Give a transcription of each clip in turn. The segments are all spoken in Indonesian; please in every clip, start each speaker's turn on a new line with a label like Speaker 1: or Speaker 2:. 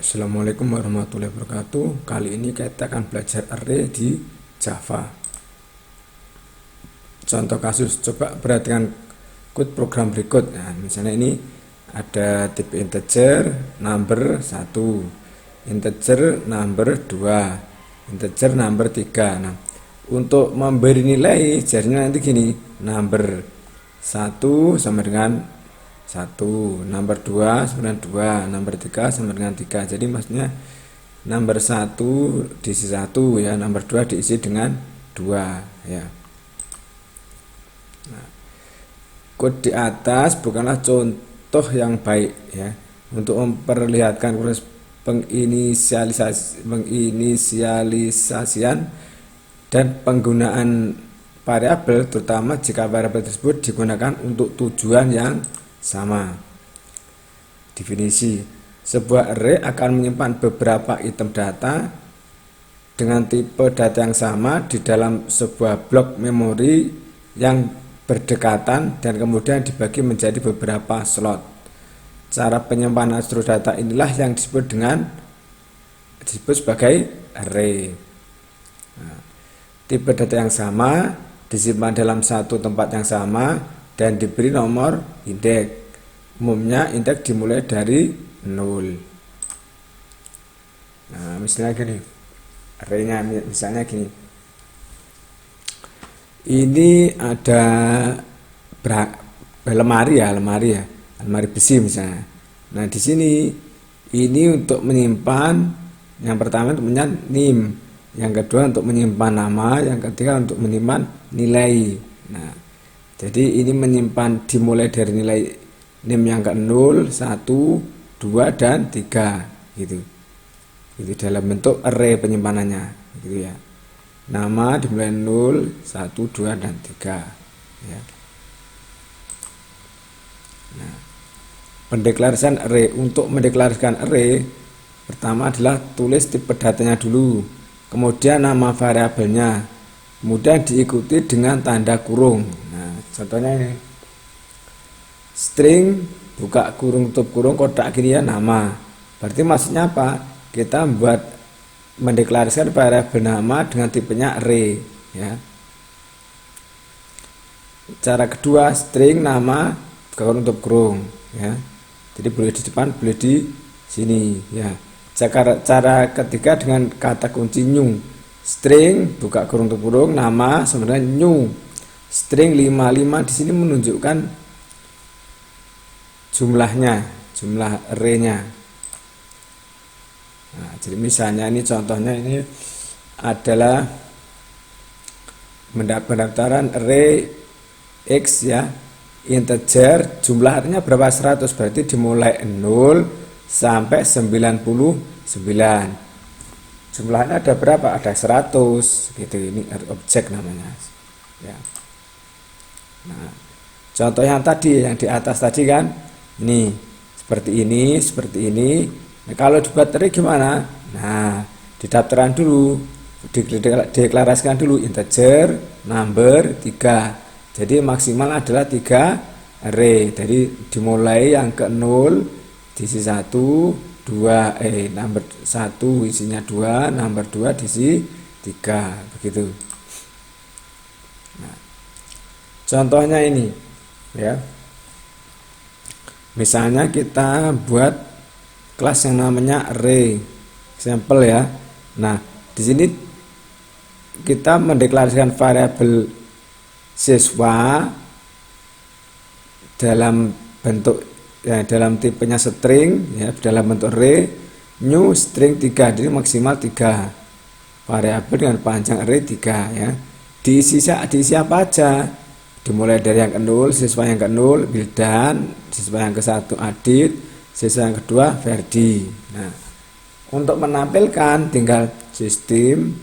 Speaker 1: Assalamualaikum warahmatullahi wabarakatuh. Kali ini kita akan belajar array di Java. Contoh kasus, coba perhatikan kode program berikut. Nah, misalnya ini ada tipe integer number 1, integer number 2, integer number 3. Nah, untuk memberi nilai jadinya nanti gini, number 1 sama dengan 1, number 2 sama dengan 2, number 3 sama dengan 3. Jadi maksudnya number 1 diisi 1 ya, number 2 diisi dengan 2 ya. Nah, kode di atas bukanlah contoh yang baik ya untuk memperlihatkan proses penginisialisasian dan penggunaan variabel, terutama jika variabel tersebut digunakan untuk tujuan yang sama. Definisi: sebuah array akan menyimpan beberapa item data dengan tipe data yang sama di dalam sebuah blok memori yang berdekatan dan kemudian dibagi menjadi beberapa slot. Cara penyimpanan seluruh data inilah yang disebut sebagai array. Nah, tipe data yang sama disimpan dalam satu tempat yang sama dan diberi nomor indeks. Umumnya indeks dimulai dari 0. Nah, misalnya gini, arraynya misalnya gini. Ini ada lemari ya, lemari besi misalnya. Nah, di sini ini untuk menyimpan, yang pertama untuk menyimpan NIM, yang kedua untuk menyimpan nama, yang ketiga untuk menyimpan nilai. Nah, jadi ini menyimpan dimulai dari nilai NIM yang ke 0, 1, 2, dan 3 gitu. Itu dalam bentuk array penyimpanannya gitu ya. Nama dimulai 0, 1, 2, dan 3 ya. Nah, pendeklarasian array. Untuk mendeklarasikan array, pertama adalah tulis tipe datanya dulu, kemudian nama variabelnya, kemudian diikuti dengan tanda kurung. Nah, contohnya ini string buka kurung tutup kurung kotak gini ya, nama. Berarti maksudnya apa? Kita mendeklarasikan variabel nama dengan tipenya array ya. Cara kedua, string nama buka kurung tutup kurung ya. Jadi boleh di depan, boleh di sini ya. Cara ketiga dengan kata kunci new. String buka kurung tutup kurung nama sebenarnya new. String 55 di sini menunjukkan jumlah array-nya. Nah, jadi misalnya ini contohnya ini adalah pendaftaran array X ya, integer, jumlah artinya berapa? 100, berarti dimulai 0 sampai 99. Jumlahnya ada berapa? Ada 100 gitu. Ini objek namanya ya. Nah, contoh yang tadi, yang di atas tadi kan, ini seperti ini. Nah, kalau dibuat array gimana? Nah, didaftarkan dulu, dideklarasikan dulu integer, number 3. Jadi maksimal adalah 3 array. Jadi dimulai yang ke 0 diisi 1, 2, number 1 isinya 2, number 2 diisi 3 begitu. Nah, contohnya ini ya. Misalnya kita buat kelas yang namanya array sampel ya. Nah, di sini kita mendeklarasikan variabel siswa dalam bentuk ya, dalam tipenya string ya, dalam bentuk array new string 3. Jadi maksimal 3 variabel dengan panjang array 3 ya. Diisi apa aja? Dimulai dari yang ke 0, siswa yang ke 0 Wildan, siswa yang ke 1 Adit, siswa yang kedua Ferdi. Nah, untuk menampilkan tinggal system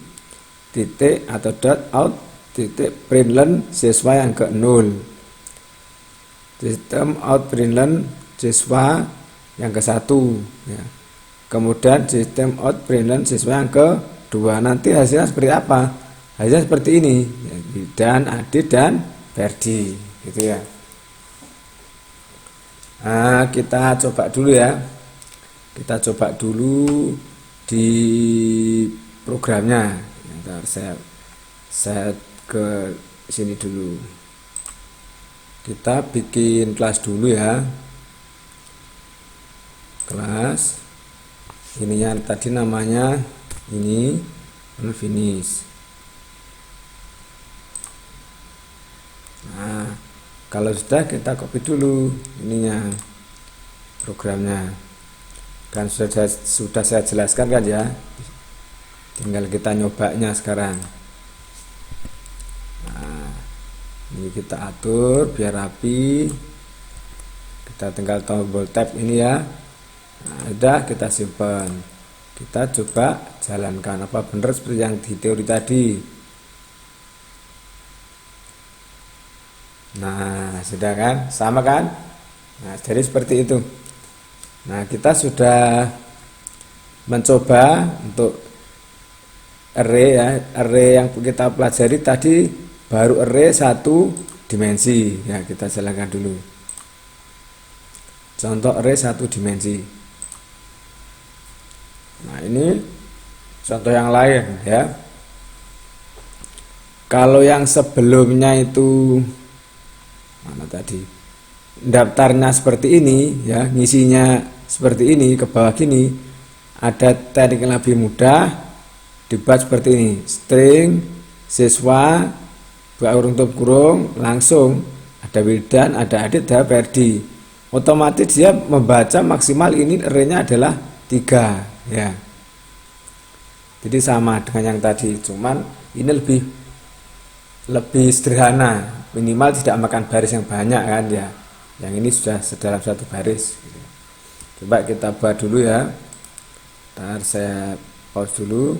Speaker 1: titik atau dot out titik println siswa yang ke 0. System out println siswa yang ke 1 ya. Kemudian system out println siswa yang ke 2. Nanti hasilnya seperti apa? Hasilnya seperti ini ya, Wildan, Adit, dan Ferdi gitu ya. Nah, kita coba dulu ya. Kita coba dulu di programnya. Ntar saya set ke sini dulu. Kita bikin kelas dulu ya. Kelas ininya tadi namanya ini unfinish. Nah, kalau sudah kita copy dulu ininya programnya. Kan sudah saya jelaskan kan ya. Tinggal kita nyobanya sekarang. Nah, ini kita atur biar rapi. Kita tinggal tombol tab ini ya. Nah, udah kita simpan. Kita coba jalankan apa benar seperti yang di teori tadi. Nah, sudah kan? Sama kan? Nah, jadi seperti itu. Nah, kita sudah mencoba untuk array ya. Array yang kita pelajari tadi baru array 1 dimensi. Ya, kita jalankan dulu. Contoh array 1 dimensi. Nah, ini contoh yang lain ya. Kalau yang sebelumnya itu mana tadi? Daftarnya seperti ini ya, ngisinya seperti ini ke bawah gini. Ada teknik yang lebih mudah dibuat seperti ini. String siswa buka kurung langsung ada Wildan, ada Adit, ada Ferdi. Otomatis dia membaca maksimal ini array-nya adalah 3 ya. Jadi sama dengan yang tadi, cuman ini lebih sederhana, minimal tidak makan baris yang banyak kan ya. Yang ini sudah dalam satu baris gitu. Coba kita buat dulu ya. Ntar saya pause dulu.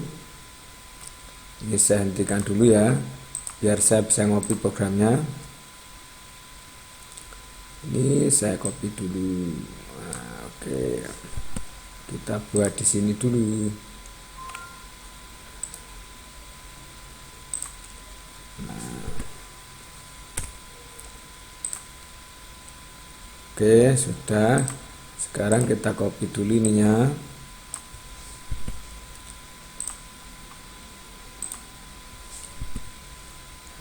Speaker 1: Ini saya hentikan dulu ya, biar saya bisa ngopi programnya. Ini saya copy dulu. Nah, oke. Kita buat di sini dulu. Nah. Oke, sudah. Sekarang kita copy dulu ininya.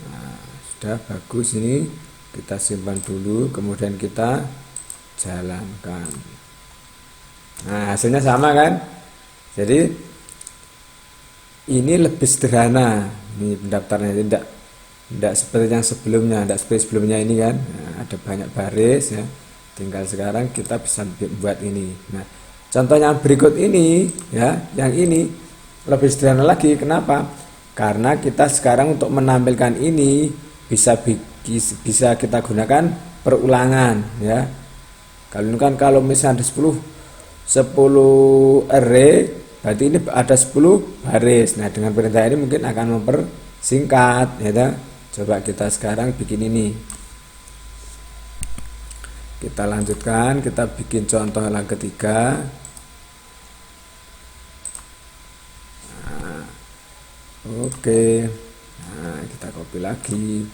Speaker 1: Nah, sudah bagus ini. Kita simpan dulu, kemudian kita jalankan. Nah, hasilnya sama kan? Jadi ini lebih sederhana. Ini pendaftarannya tidak seperti yang sebelumnya, tidak seperti sebelumnya ini kan. Nah, ada banyak baris ya. Tinggal sekarang kita bisa buat ini. Nah, contoh yang berikut ini ya, yang ini lebih sederhana lagi. Kenapa? Karena kita sekarang untuk menampilkan ini bisa kita gunakan perulangan ya. Kalau misalnya ada 10 array, berarti ini ada 10 baris. Nah, dengan perintah ini mungkin akan mempersingkat ya. Coba kita sekarang bikin ini. Kita lanjutkan, kita bikin contoh yang ketiga. Nah, oke. Nah, kita copy lagi.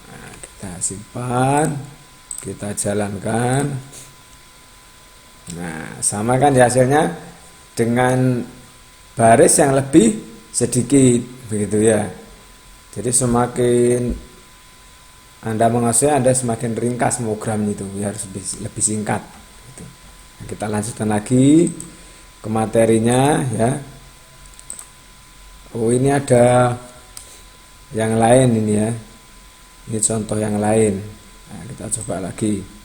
Speaker 1: Nah, kita simpan, kita jalankan. Nah, sama kan hasilnya dengan baris yang lebih sedikit begitu ya. Jadi semakin Anda menguasai, Anda semakin ringkas program itu ya, harus lebih singkat gitu. Nah, kita lanjutkan lagi ke materinya ya. Oh, ini ada yang lain ini ya. Ini contoh yang lain. Nah, kita coba lagi.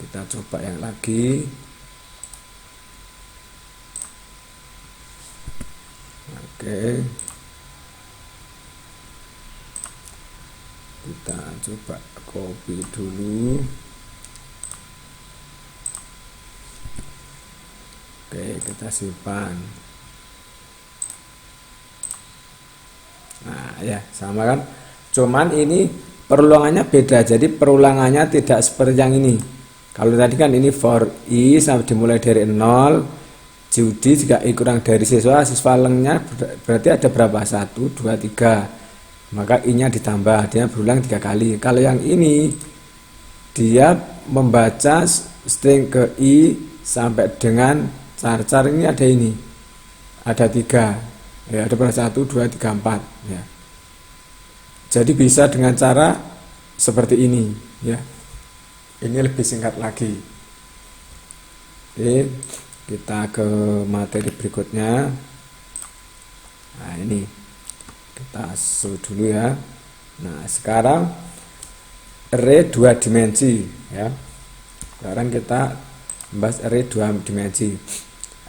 Speaker 1: Kita coba yang lagi. Oke. Kita coba copy dulu. Oke, kita simpan. Nah, ya, sama kan? Cuman ini perulangannya beda. Jadi perulangannya tidak seperti yang ini. Kalau tadi kan ini for i sampai dimulai dari 0 Judi jika I kurang dari siswa, siswa lengnya berarti ada berapa? 1, 2, 3. Maka I-nya ditambah, dia berulang 3 kali. Kalau yang ini, dia membaca string ke I sampai dengan car ini ada ini. Ada 3. Ya, ada berapa? 1, 2, 3, 4. Ya. Jadi bisa dengan cara seperti ini. Ya. Ini lebih singkat lagi. Oke. Kita ke materi berikutnya. Nah ini kita show dulu ya. Nah sekarang array 2 dimensi ya. Sekarang kita membahas array 2 dimensi.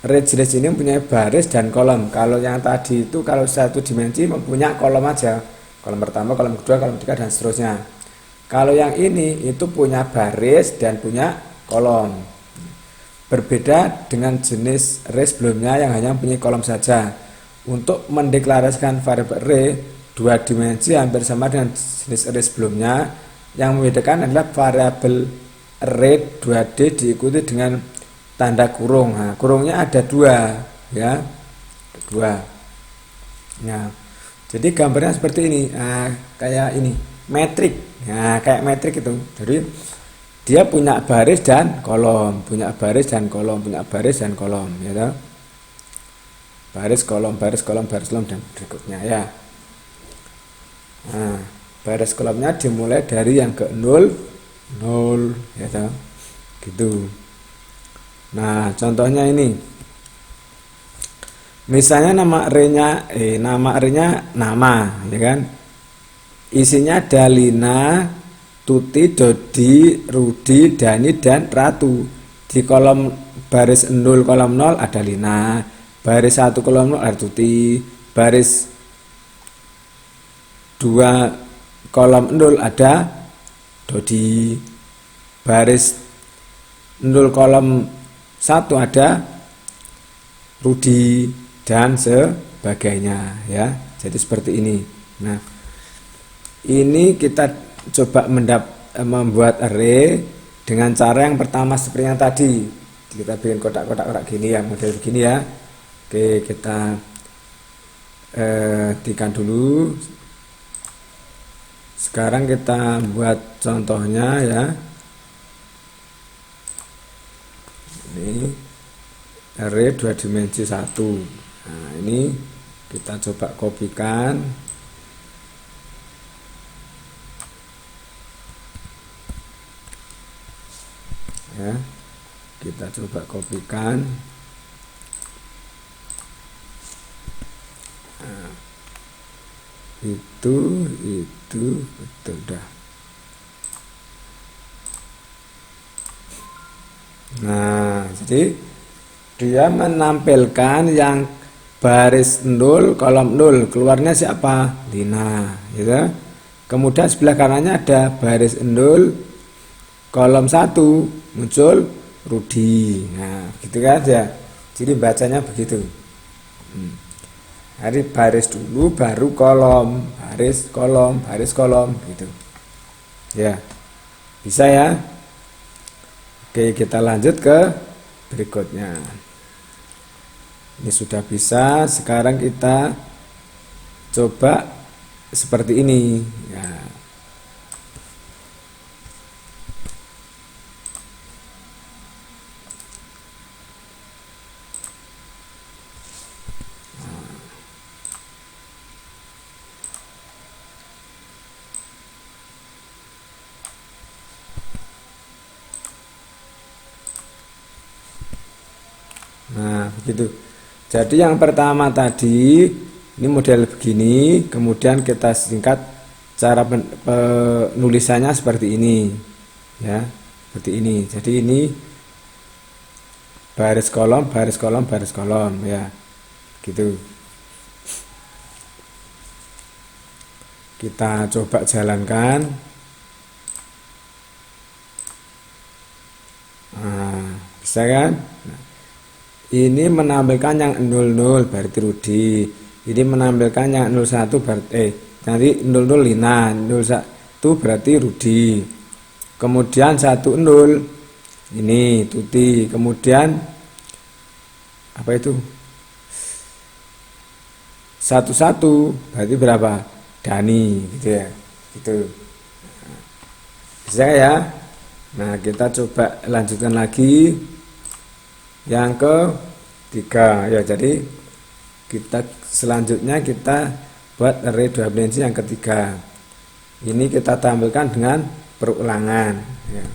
Speaker 1: Array jenis ini mempunyai baris dan kolom. Kalau yang tadi itu kalau 1 dimensi mempunyai kolom aja. Kolom pertama, kolom kedua, kolom ketiga dan seterusnya. Kalau yang ini itu punya baris dan punya kolom. Berbeda dengan jenis array sebelumnya yang hanya mempunyai kolom saja. Untuk mendeklarasikan variabel array 2 dimensi hampir sama dengan jenis array sebelumnya. Yang membedakan adalah variabel array 2D diikuti dengan tanda kurung. Nah, kurungnya ada 2 ya. 2. Nah, jadi gambarnya seperti ini. Nah, kayak ini, metrik. Nah, kayak metrik itu. Jadi dia punya baris dan kolom, punya baris dan kolom, punya baris dan kolom, ya toh? Baris kolom, baris kolom, baris kolom dan berikutnya ya. Nah, baris kolomnya dimulai dari yang ke 0, 0, ya toh? Gitu. Nah, contohnya ini. Misalnya nama array-nya nama, ya kan? Isinya ada Lina, Tuti, Dodi, Rudi, Dani, dan Ratu. Di kolom baris 0 kolom 0 ada Lina, baris 1 kolom 0 ada Tuti, baris 2 kolom 0 ada Dodi, baris 0 kolom 1 ada Rudi, dan sebagainya ya. Jadi seperti ini. Nah, ini kita coba membuat array dengan cara yang pertama seperti yang tadi. Kita bikin kotak-kotak gini ya, model begini ya. Oke, kita hentikan dulu. Sekarang kita buat contohnya ya. Ini array 2 dimensi 1. Nah, ini kita coba kopikan. Ya, kita coba kopikan. Nah, itu betul dah. Nah, jadi dia menampilkan yang baris 0 kolom 0, keluarnya siapa? Lina, gitu. Kemudian sebelah kanannya ada baris 0 kolom 1 muncul Rudi. Nah, gitu kan ya. Jadi bacanya begitu. Hari baris dulu baru kolom, baris kolom gitu. Ya. Bisa ya? Oke, kita lanjut ke berikutnya. Ini sudah bisa, sekarang kita coba seperti ini ya. Nah, begitu. Jadi yang pertama tadi ini model begini, kemudian kita singkat cara penulisannya seperti ini. Ya, seperti ini. Jadi ini baris kolom, baris kolom, baris kolom ya. Gitu. Kita coba jalankan. Nah, bisa kan? Nah, ini menampilkan yang 00 berarti Rudi. Ini menampilkan yang 01 berarti nanti 00 Lina, 01 berarti Rudi. Kemudian 10 ini Tuti. Kemudian apa itu? 11 berarti berapa? Dani gitu ya. Gitu. Bisa ya? Nah, kita coba lanjutkan lagi yang ketiga ya. Jadi kita selanjutnya kita buat array 2 dimensi yang ketiga. Ini kita tampilkan dengan perulangan ya.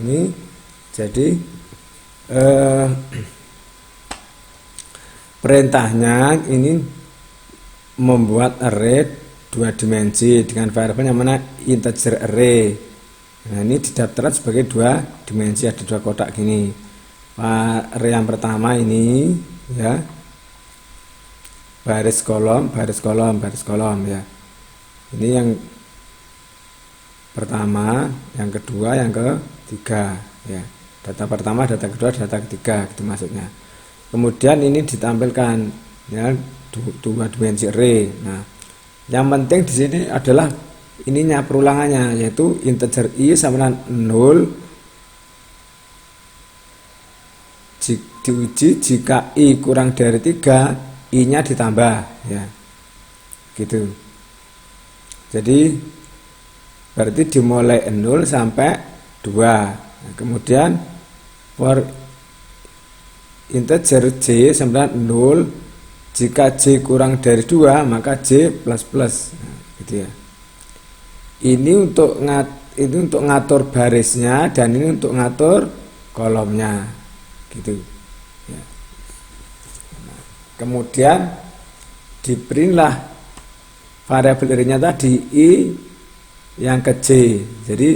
Speaker 1: Ini jadi perintahnya ini membuat array 2 dimensi dengan variabel yang mana integer array. Nah, ini didaftarkan sebagai 2 dimensi, ada 2 kotak gini. Array yang pertama ini ya, baris kolom ya. Ini yang pertama, yang kedua, yang ketiga ya. Data pertama, data kedua, data ketiga gitu maksudnya. Kemudian ini ditampilkan ya 2 dimensi array. Nah, yang penting di sini adalah ininya perulangannya, yaitu integer i sama dengan 0 diuji jika i kurang dari 3, i nya ditambah ya. Gitu. Jadi berarti dimulai 0 sampai 2. Nah, kemudian for integer j sama dengan 0, jika j kurang dari 2 maka j plus plus. Nah, gitu ya. Ini untuk ngatur barisnya dan ini untuk ngatur kolomnya gitu ya. Nah, kemudian diberilah variabel nya tadi i yang ke j. Jadi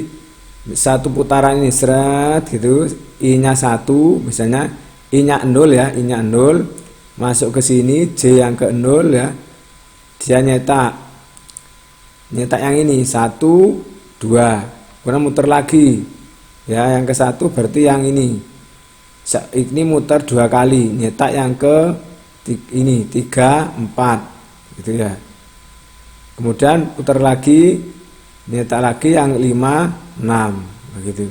Speaker 1: satu putaran ini seret gitu, i nya 1 misalnya, i nya 0 ya, i nya 0 masuk ke sini, j yang ke 0 ya, dia nyetak yang ini 1 2, kemudian muter lagi ya, yang ke 1 berarti yang ini muter 2 kali, nyetak yang ke ini 3 4 gitu ya. Kemudian putar lagi, nyetak lagi yang 5 6 begitu.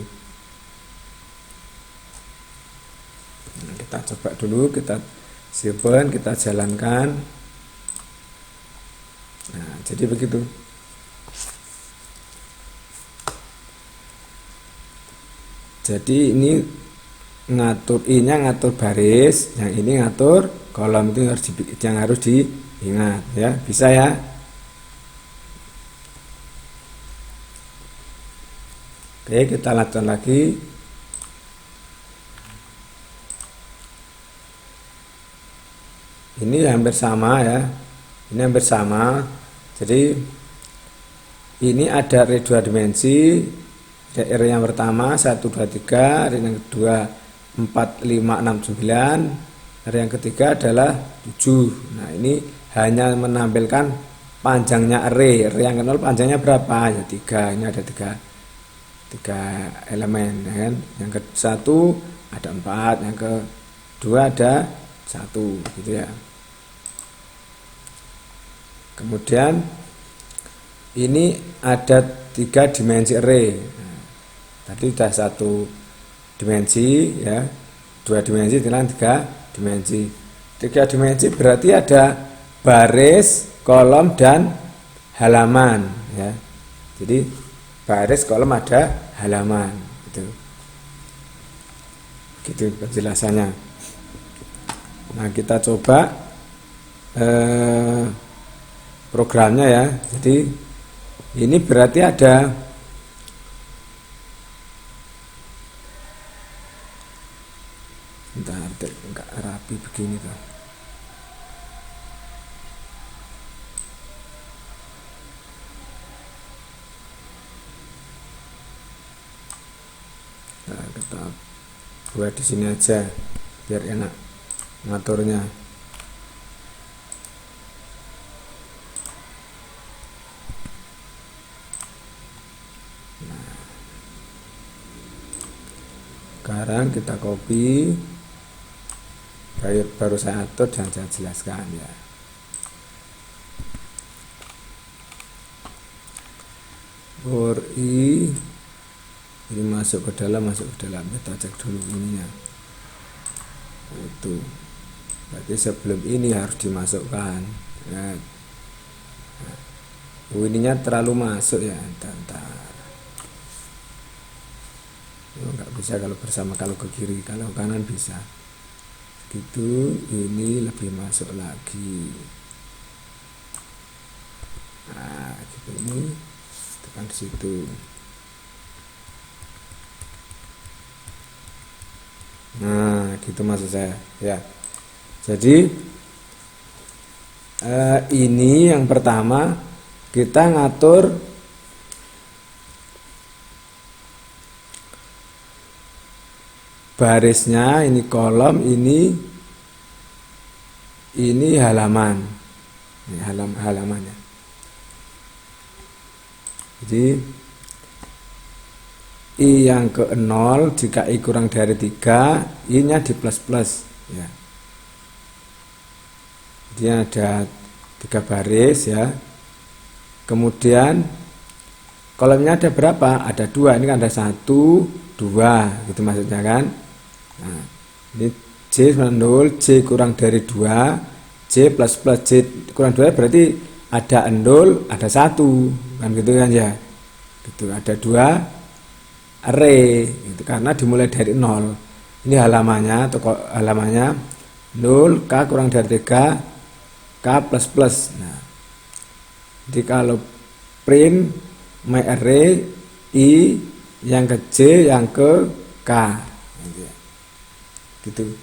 Speaker 1: Nah, kita coba dulu, kita simpan, kita jalankan. Nah, jadi begitu. Jadi ini ngatur i-nya ngatur baris, yang ini ngatur kolom, itu harus diingat ya. Bisa ya. Oke, kita lanjutkan lagi. Ini hampir sama ya. Ini hampir sama. Jadi ini ada array 2 dimensi. Array yang pertama 1 2 3, array yang kedua 4 5 6 9, array yang ketiga adalah 7. Nah, ini hanya menampilkan panjangnya array. Array yang ke-0 panjangnya berapa? Ya 3. Ini ada 3 elemen ya kan. Yang ke-1 ada 4, yang kedua ada 1 gitu ya. Kemudian ini ada 3 dimensi array. Nah, tadi sudah 1 dimensi ya, 2 dimensi, tinggal 3 dimensi. 3 dimensi berarti ada baris, kolom, dan halaman ya. Jadi baris, kolom, ada halaman gitu penjelasannya. Nah, kita coba programnya ya. Jadi ini berarti ada enggak rapi begini tuh. Nah, kita buat di sini aja biar enak ngaturnya. Nah, sekarang kita copy, baru saya atur dan saya jelaskan ya. For i ini masuk ke dalam, kita cek dulu ininya. Itu berarti sebelum ini harus dimasukkan ya. Ininya terlalu masuk ya, ntar. Nggak bisa kalau bersama, kalau ke kiri, kalau kanan bisa gitu. Ini lebih masuk lagi. Nah gitu, ini tekan di situ. Nah gitu maksud saya ya. Jadi ini yang pertama kita ngatur barisnya, ini kolom, ini halaman, ini halamannya. Jadi I yang ke 0 jika I kurang dari 3, I nya di plus ya. Dia ada 3 baris ya. Kemudian kolomnya ada berapa? Ada 2. Ini kan ada 1, 2 gitu maksudnya kan. Nah, ini J 0, J kurang dari 2, J plus J kurang 2 berarti ada 0, ada 1 kan gitu kan ya. Gitu, ada 2 array itu karena dimulai dari 0. Ini halamannya atau halamannya 0, K kurang dari 3, K plus. Nah, jadi kalau print my array I yang ke J yang ke K gitu.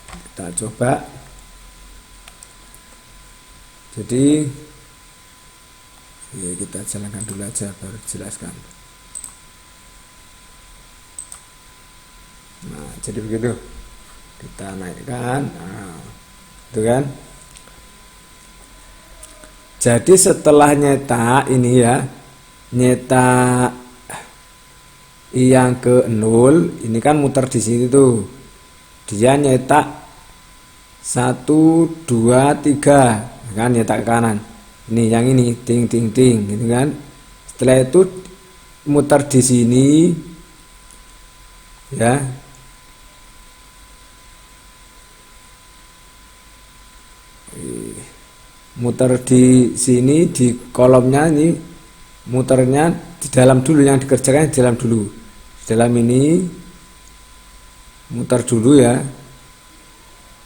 Speaker 1: Kita coba. Jadi ya, kita jalankan dulu aja baru jelaskan. Nah jadi begitu, kita naikkan, nah, itu kan. Jadi setelah nyetak ini ya, nyetak I yang ke 0, ini kan muter di sini tuh, dia nyetak 1, 2, 3 kan, nyetak ke kanan. Ini yang ini ting gitu kan. Setelah itu muter di sini ya. Muter di sini di kolomnya, ini muternya di dalam dulu, yang dikerjakan di dalam dulu. Di dalam ini muter dulu ya.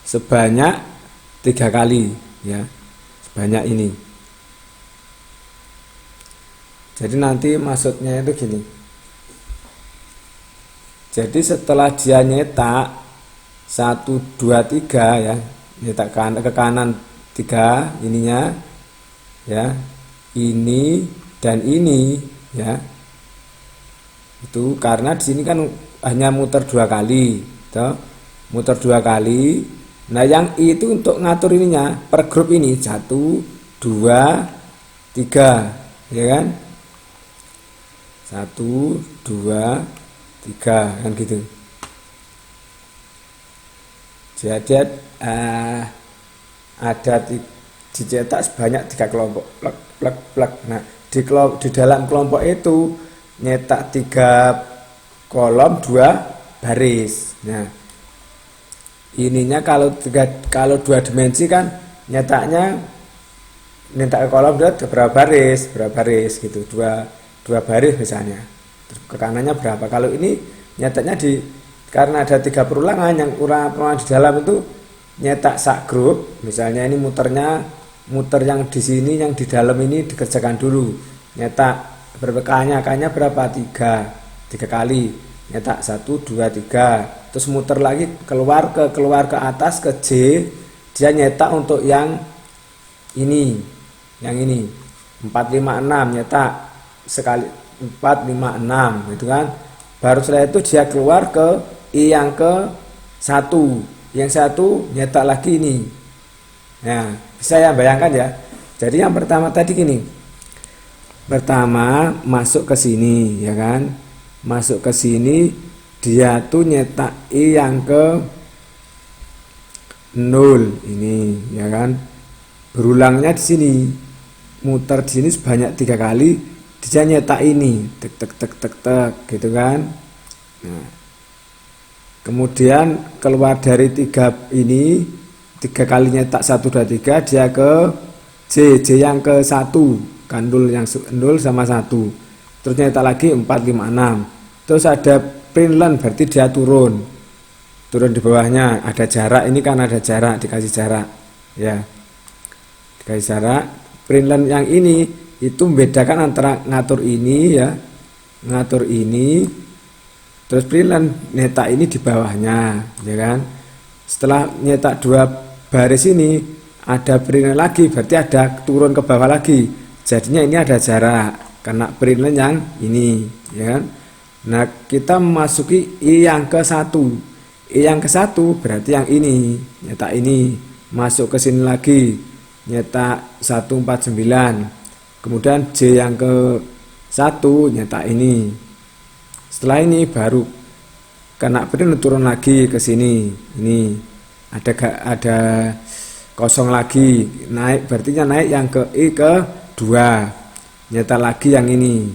Speaker 1: Sebanyak 3 kali ya. Sebanyak ini. Jadi nanti maksudnya itu gini. Jadi setelah dia nyetak 1, 2, 3 ya, nyetak ke kanan 3 ininya ya, ini dan ini ya. Itu karena di sini kan hanya muter 2 kali, toh. Muter 2 kali. Nah, yang I itu untuk ngatur ininya per grup ini 1, 2, 3 ya kan. 1, 2, 3 kan gitu. Jadi ada dicetak sebanyak 3 kelompok plek. Nah, di dalam kelompok itu nyetak 3 kolom 2 baris. Nah, ininya kalau 2 dimensi kan nyetaknya nyetak kolom berapa baris gitu, 2 baris misalnya. Ke kanannya berapa? Kalau ini nyetaknya karena ada 3 perulangan, yang perulangan di dalam itu nyetak sak grup. Misalnya ini muter yang di sini, yang di dalam ini dikerjakan dulu. Nyetak berapa kanya berapa? 3 kali. Nyetak 1, 2, 3. Terus muter lagi keluar ke atas ke J. Dia nyetak untuk yang ini. Yang ini 4, 5, 6 nyetak sekali 4, 5, 6 gitu kan. Baru setelah itu dia keluar ke I yang ke 1. Yang 1 nyetak lagi ini. Nah, bisa ya bayangkan ya. Jadi yang pertama tadi gini. Pertama masuk ke sini ya kan. Masuk ke sini dia tuh nyetak I yang ke 0 ini ya kan. Berulangnya di sini. Muter di sini sebanyak 3 kali. Dia nyetak ini tek tek tek tek tek gitu kan. Nah, kemudian keluar dari 3 ini 3 kali nyetak 1 2 3 dia ke J yang ke 1 kan 0 sama 1 terus nyetak lagi 4 5 6 terus ada print line berarti dia turun di bawahnya ada jarak ini kan ada jarak dikasih jarak ya dikasih jarak print line yang ini itu membedakan antara ngatur ini ya ngatur ini terus print line nyetak ini di bawahnya ya kan setelah nyetak 2 baris ini ada print line lagi berarti ada turun ke bawah lagi jadinya ini ada jarak kena print line yang ini ya kan. Nah kita memasuki I yang ke 1 I yang ke 1 berarti yang ini nyetak ini masuk ke sini lagi nyetak 149 kemudian J yang ke 1 nyetak ini setelah ini baru kena print turun lagi ke sini ini ada kosong lagi naik berarti naik yang ke I ke 2 nyetak lagi yang ini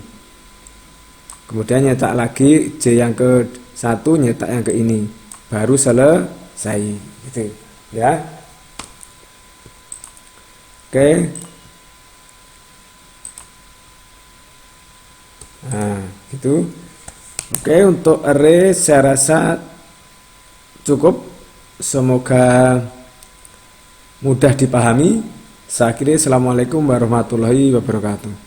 Speaker 1: kemudian nyetak lagi J yang ke 1 nyetak yang ke ini baru selesai gitu ya. Oke. Nah gitu. Oke untuk array saya rasa cukup semoga mudah dipahami. Saya akhiri, assalamualaikum warahmatullahi wabarakatuh.